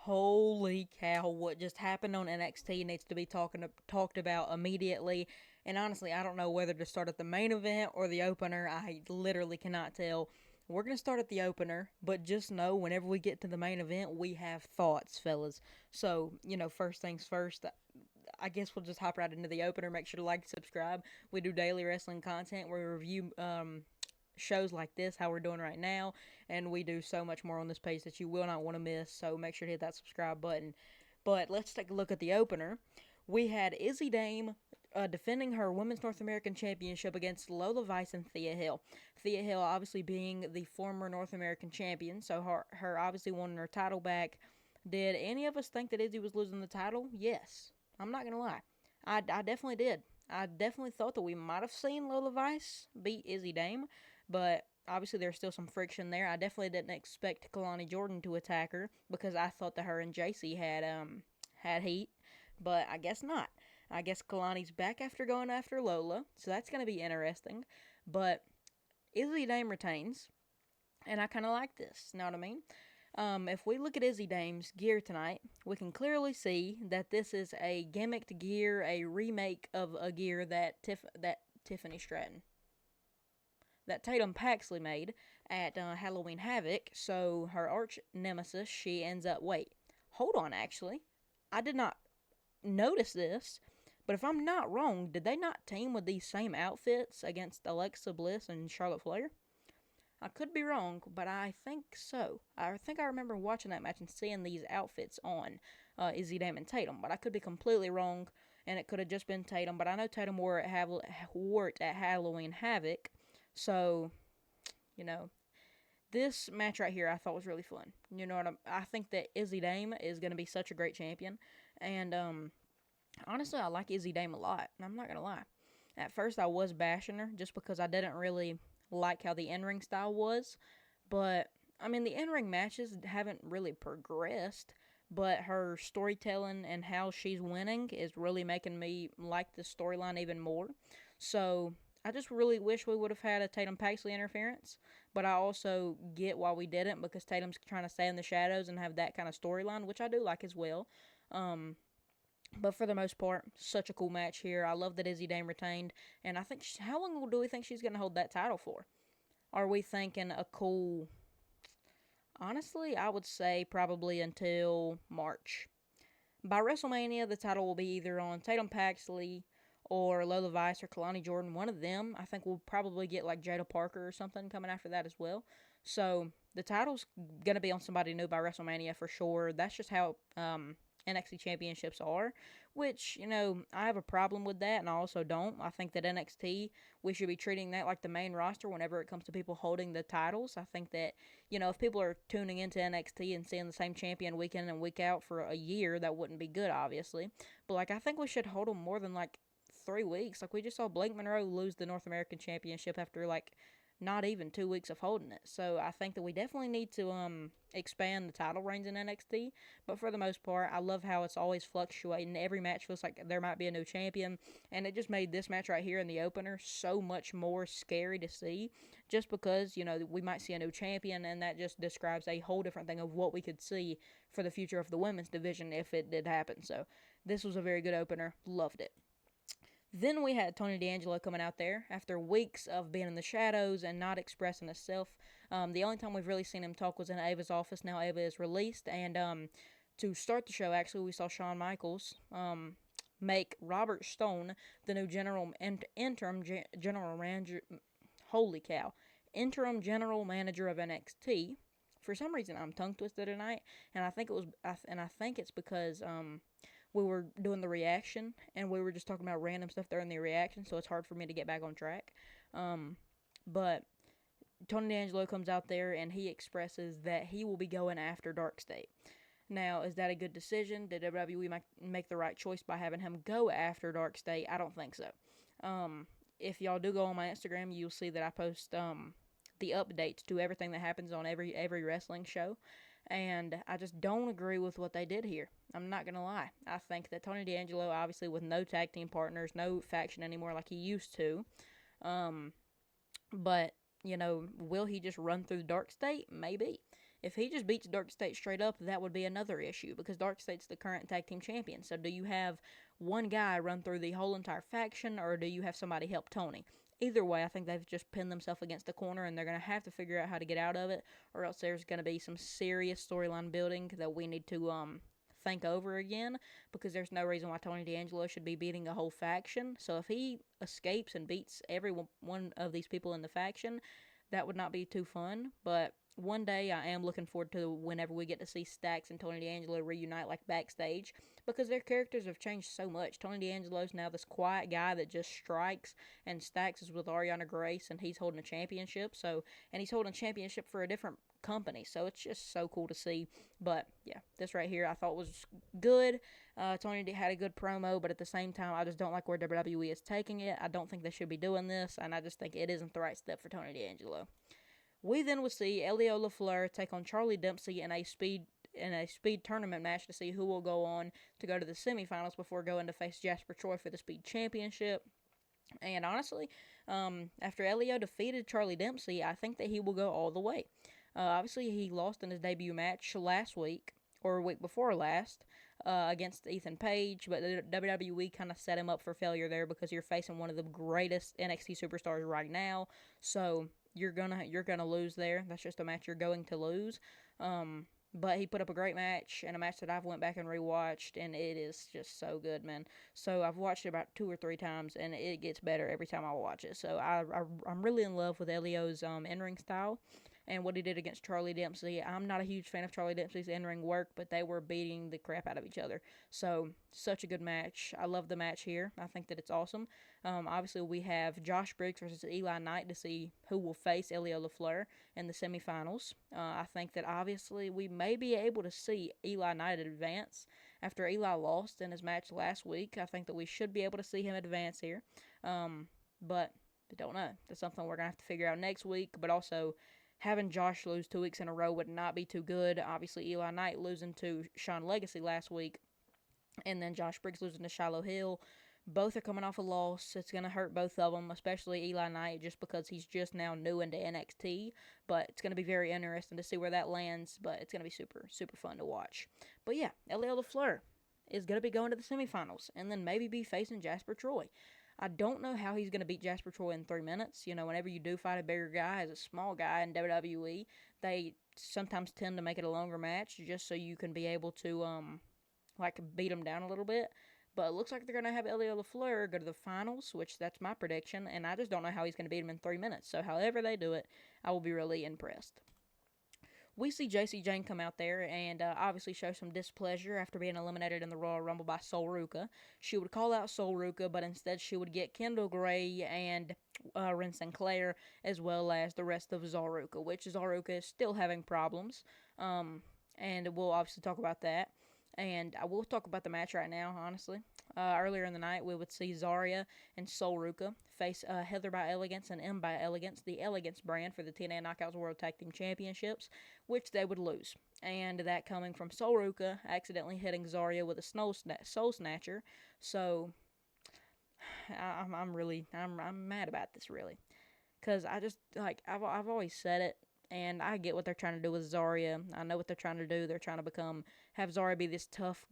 Holy cow, what just happened on NXT needs to be talked about immediately. And honestly, I don't know whether to start at the main event or the opener. I literally cannot tell. We're going to start at the opener, but just know whenever we get to the main event, we have thoughts, fellas. So, first things first, I guess we'll just hop right into the opener. Make sure to like, subscribe. We do daily wrestling content where we review shows like this, how we're doing right now, and we do so much more on this page that you will not want to miss. So make sure to hit that subscribe button. But let's take a look at the opener. We had Izzy Dame defending her Women's North American Championship against Lola Vice and Thea Hill. Thea Hill obviously being the former North American champion, so her obviously wanting her title back. Did any of us think that Izzy was losing the title? Yes. I'm not going to lie. I definitely did. I definitely thought that we might have seen Lola Vice beat Izzy Dame, but obviously there's still some friction there. I definitely didn't expect Kalani Jordan to attack her because I thought that her and JC had heat, but I guess not. I guess Kalani's back after going after Lola, so that's going to be interesting. But Izzy Dame retains, and I kind of like this. Know what I mean? If we look at Izzy Dame's gear tonight, we can clearly see that this is a gimmicked gear, a remake of a gear that Tiffany Stratton, that Tatum Paxley made at Halloween Havoc. So her arch nemesis, she ends up. Wait, hold on. Actually, I did not notice this, but if I'm not wrong, did they not team with these same outfits against Alexa Bliss and Charlotte Flair? I could be wrong, but I think so. I think I remember watching that match and seeing these outfits on Izzy Dame and Tatum, but I could be completely wrong, and it could have just been Tatum. But I know Tatum wore it at Halloween Havoc, so this match right here I thought was really fun. You know what I think that Izzy Dame is going to be such a great champion, and honestly, I like Izzy Dame a lot. I'm not gonna lie. At first, I was bashing her just because I didn't really like how the in-ring style was. But, I mean, the in-ring matches haven't really progressed. But her storytelling and how she's winning is really making me like the storyline even more. So, I just really wish we would have had a Tatum Paxley interference. But I also get why we didn't, because Tatum's trying to stay in the shadows and have that kind of storyline, which I do like as well. But for the most part, such a cool match here. I love that Izzy Dame retained. And I think, how long do we think she's going to hold that title for? Are we thinking a cool, honestly, I would say probably until March. By WrestleMania, the title will be either on Tatum Paxley or Lola Vice or Kalani Jordan. One of them. I think we'll probably get like Jada Parker or something coming after that as well. So the title's going to be on somebody new by WrestleMania for sure. That's just how NXT championships are, which, I have a problem with that, and I also don't. I think that NXT, we should be treating that like the main roster whenever it comes to people holding the titles. I think that, if people are tuning into NXT and seeing the same champion week in and week out for a year, that wouldn't be good, obviously. But, I think we should hold them more than, 3 weeks. We just saw Blake Monroe lose the North American Championship after, not even 2 weeks of holding it. So I think that we definitely need to expand the title reigns in NXT. But for the most part, I love how it's always fluctuating. Every match feels like there might be a new champion. And it just made this match right here in the opener so much more scary to see. Just because, we might see a new champion, and that just describes a whole different thing of what we could see for the future of the women's division if it did happen. So this was a very good opener. Loved it. Then we had Tony D'Angelo coming out there after weeks of being in the shadows and not expressing himself. The only time we've really seen him talk was in Ava's office. Now Ava is released, and to start the show, actually, we saw Shawn Michaels make Robert Stone the new interim general manager. Holy cow! Interim general manager of NXT. For some reason, I'm tongue twisted tonight, and I think it's because we were doing the reaction, and we were just talking about random stuff during the reaction, so it's hard for me to get back on track. But Tony D'Angelo comes out there, and he expresses that he will be going after Dark State. Now, is that a good decision? Did WWE make the right choice by having him go after Dark State? I don't think so. If y'all do go on my Instagram, you'll see that I post the updates to everything that happens on every wrestling show. And I just don't agree with what they did here. I'm not going to lie. I think that Tony D'Angelo, obviously with no tag team partners, no faction anymore like he used to. But, will he just run through the Dark State? Maybe. If he just beats Dark State straight up, that would be another issue because Dark State's the current tag team champion. So do you have one guy run through the whole entire faction, or do you have somebody help Tony? Either way, I think they've just pinned themselves against the corner, and they're going to have to figure out how to get out of it, or else there's going to be some serious storyline building that we need to think over again, because there's no reason why Tony D'Angelo should be beating a whole faction. So if he escapes and beats every one of these people in the faction, that would not be too fun. But one day I am looking forward to whenever we get to see Stax and Tony D'Angelo reunite like backstage, because their characters have changed so much. Tony D'Angelo's now this quiet guy that just strikes, and Stax is with Ariana Grace, and he's holding a championship. And he's holding a championship for a different company, so it's just so cool to see. But yeah, this right here I thought was good. Tony had a good promo, but at the same time, I just don't like where WWE is taking it. I don't think they should be doing this, and I just think it isn't the right step for Tony D'Angelo. We then will see Elio LaFleur take on Charlie Dempsey in a speed tournament match to see who will go on to go to the semifinals before going to face Jasper Troy for the Speed Championship. And honestly, after Elio defeated Charlie Dempsey, I think that he will go all the way. Obviously, he lost in his debut match last week, or a week before last, against Ethan Page, but the WWE kind of set him up for failure there because you're facing one of the greatest NXT superstars right now, so you're gonna lose there. That's just a match you're going to lose. But he put up a great match, and a match that I've went back and rewatched, and it is just so good, man. So I've watched it about 2 or 3 times, and it gets better every time I watch it. So I'm really in love with Elio's in-ring style and what he did against Charlie Dempsey. I'm not a huge fan of Charlie Dempsey's in-ring work, but they were beating the crap out of each other. So, such a good match. I love the match here. I think that it's awesome. Obviously, we have Josh Briggs versus Eli Knight to see who will face Elio LaFleur in the semifinals. I think that obviously we may be able to see Eli Knight advance after Eli lost in his match last week. I think that we should be able to see him advance here. But I don't know. That's something we're going to have to figure out next week, but also having Josh lose 2 weeks in a row would not be too good. Obviously, Eli Knight losing to Sean Legacy last week, and then Josh Briggs losing to Shiloh Hill. Both are coming off a loss. It's going to hurt both of them, especially Eli Knight, just because he's just now new into NXT. But it's going to be very interesting to see where that lands, but it's going to be super, super fun to watch. But yeah, Elio LaFleur is going to be going to the semifinals, and then maybe be facing Jasper Troy. I don't know how he's going to beat Jasper Troy in 3 minutes. You know, whenever you do fight a bigger guy as a small guy in WWE, they sometimes tend to make it a longer match just so you can be able to, beat him down a little bit. But it looks like they're going to have Elio LaFleur go to the finals, which that's my prediction, and I just don't know how he's going to beat him in 3 minutes. So however they do it, I will be really impressed. We see Jacy Jayne come out there and obviously show some displeasure after being eliminated in the Royal Rumble by Sol Ruca. She would call out Sol Ruca, but instead she would get Kendall Gray and Ren Sinclair, as well as the rest of Zolruka, which Zolruka is still having problems. And we'll obviously talk about that. And I will talk about the match right now, honestly. Earlier in the night, we would see Zarya and Sol Ruca face Heather by Elegance and M by Elegance, the Elegance brand, for the TNA Knockouts World Tag Team Championships, which they would lose. And that coming from Sol Ruca accidentally hitting Zarya with a Soul Snatcher. So, I'm mad about this, really. Because I just, I've always said it. And I get what they're trying to do with Zarya. I know what they're trying to do. They're trying to have Zarya be this tough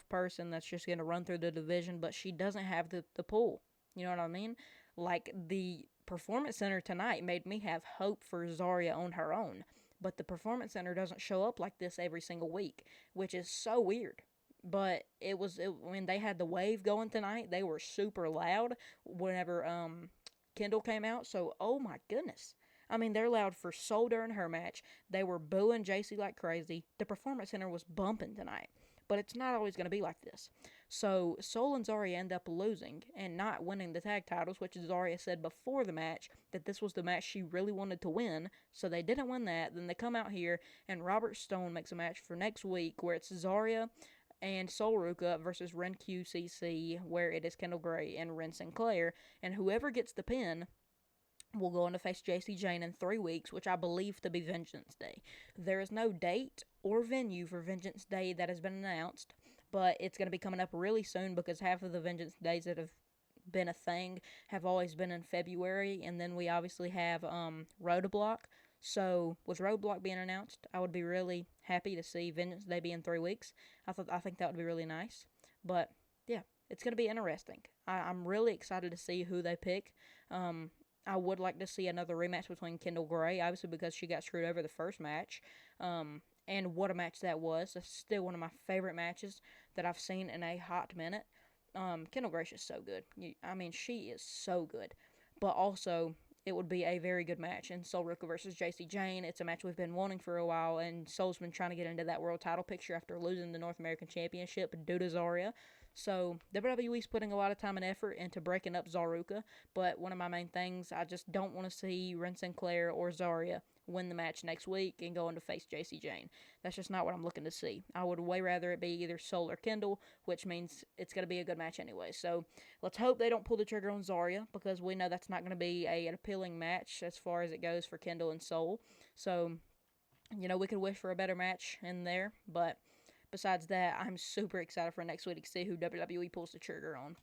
person that's just going to run through the division, but she doesn't have the pull. You know what I mean? Like, the Performance Center tonight made me have hope for Zarya on her own, but the Performance Center doesn't show up like this every single week, which is so weird. But when they had the wave going tonight, they were super loud whenever Kendall came out, so oh my goodness. I mean, they're loud for Sol during her match. They were booing Jacy like crazy. The Performance Center was bumping tonight. But it's not always going to be like this. So, Sol and Zarya end up losing and not winning the tag titles, which Zarya said before the match that this was the match she really wanted to win. So, they didn't win that. Then they come out here, and Robert Stone makes a match for next week where it's Zarya and Sol Ruca versus Ren QCC, where it is Kendall Gray and Ren Sinclair. And whoever gets the pin will go on to face Jacy Jayne in 3 weeks, which I believe to be Vengeance Day. There is no date or venue for Vengeance Day that has been announced, but it's going to be coming up really soon because half of the Vengeance Days that have been a thing have always been in February, and then we obviously have Roadblock. So with Roadblock being announced, I would be really happy to see Vengeance Day be in 3 weeks. I think that would be really nice. But yeah, it's going to be interesting. I'm really excited to see who they pick. I would like to see another rematch between Kendall Gray, obviously because she got screwed over the first match. And what a match that was. That's still one of my favorite matches that I've seen in a hot minute. Kendall Gray is so good. She is so good. But also, it would be a very good match in Sol Ruka versus JC Jane. It's a match we've been wanting for a while, and Sol's been trying to get into that world title picture after losing the North American Championship due to Zarya. So WWE's putting a lot of time and effort into breaking up Zaruka, but one of my main things, I just don't want to see Ren Sinclair or Zarya win the match next week and go on to face JC Jane. That's just not what I'm looking to see. I would way rather it be either Sol or Kendall, which means it's going to be a good match anyway. So let's hope they don't pull the trigger on Zarya, because we know that's not going to be an appealing match as far as it goes for Kendall and Sol. So, we could wish for a better match in there, but besides that, I'm super excited for next week to see who WWE pulls the trigger on.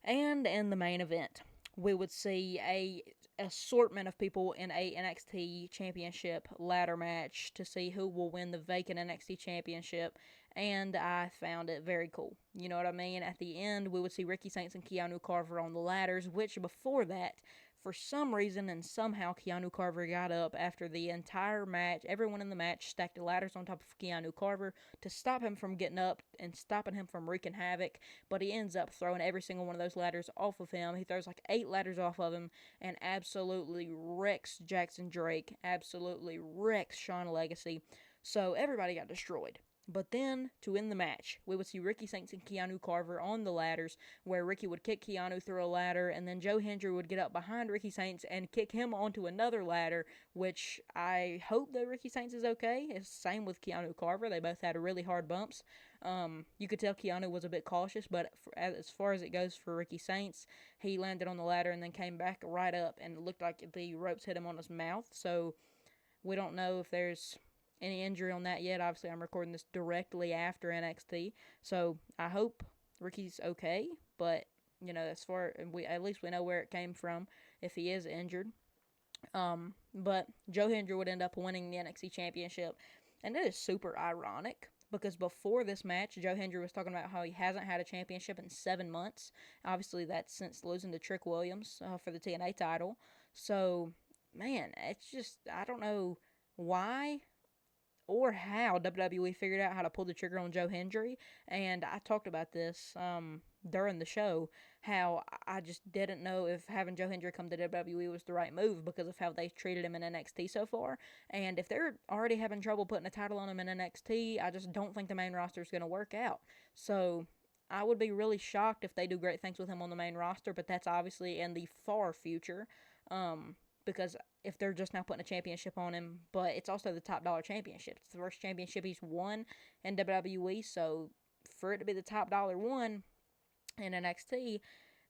And in the main event, we would see a assortment of people in a NXT Championship ladder match to see who will win the vacant NXT Championship, and I found it very cool. You know what I mean? At the end, we would see Ricky Saints and Keanu Carver on the ladders, which before that, for some reason and somehow, Keanu Carver got up after the entire match. Everyone in the match stacked the ladders on top of Keanu Carver to stop him from getting up and stopping him from wreaking havoc. But he ends up throwing every single one of those ladders off of him. He throws like 8 ladders off of him and absolutely wrecks Jackson Drake, absolutely wrecks Shawn Legacy. So everybody got destroyed. But then, to end the match, we would see Ricky Saints and Keanu Carver on the ladders, where Ricky would kick Keanu through a ladder, and then Joe Hendry would get up behind Ricky Saints and kick him onto another ladder, which I hope that Ricky Saints is okay. It's the same with Keanu Carver. They both had really hard bumps. You could tell Keanu was a bit cautious, but as far as it goes for Ricky Saints, he landed on the ladder and then came back right up, and it looked like the ropes hit him on his mouth, so we don't know if there's any injury on that yet. Obviously, I'm recording this directly after NXT, so I hope Ricky's okay. But as far at least we know where it came from if he is injured. But Joe Hendry would end up winning the NXT Championship, and it is super ironic because before this match, Joe Hendry was talking about how he hasn't had a championship in 7 months. Obviously, that's since losing to Trick Williams for the TNA title. So, man, it's just I don't know why or how WWE figured out how to pull the trigger on Joe Hendry. And I talked about this during the show, how I just didn't know if having Joe Hendry come to WWE was the right move because of how they treated him in NXT so far. And if they're already having trouble putting a title on him in NXT, I just don't think the main roster is going to work out. So I would be really shocked if they do great things with him on the main roster, but that's obviously in the far future. Because if they're just now putting a championship on him, but it's also the top dollar championship. It's the first championship he's won in WWE, so for it to be the top dollar one in NXT,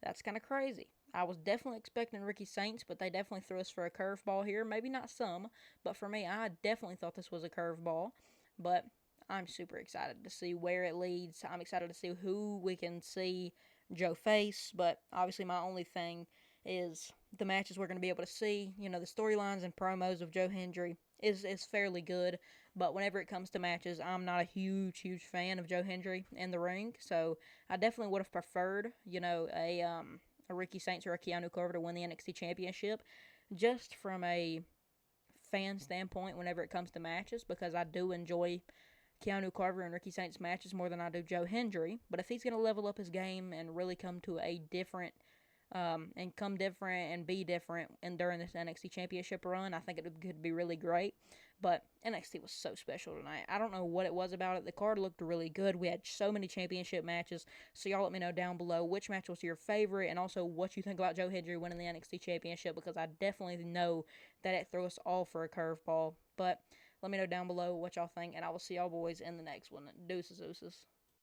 that's kind of crazy. I was definitely expecting Ricky Saints, but they definitely threw us for a curveball here. Maybe not some, but for me, I definitely thought this was a curveball. But I'm super excited to see where it leads. I'm excited to see who we can see Joe face, but obviously my only thing is the matches we're going to be able to see. The storylines and promos of Joe Hendry is fairly good, but whenever it comes to matches, I'm not a huge fan of Joe Hendry in the ring, so I definitely would have preferred, a Ricky Saints or a Keanu Carver to win the NXT Championship, just from a fan standpoint whenever it comes to matches, because I do enjoy Keanu Carver and Ricky Saints matches more than I do Joe Hendry, but if he's going to level up his game and really come to a different and be different and during this NXT Championship run, I think it could be really great. But NXT was so special tonight. I don't know what it was about it. The card looked really good. We had so many championship matches. So y'all let me know down below which match was your favorite and also what you think about Joe Hendry winning the NXT Championship, because I definitely know that it threw us all for a curveball. But let me know down below what y'all think, and I will see y'all boys in the next one. Deuces.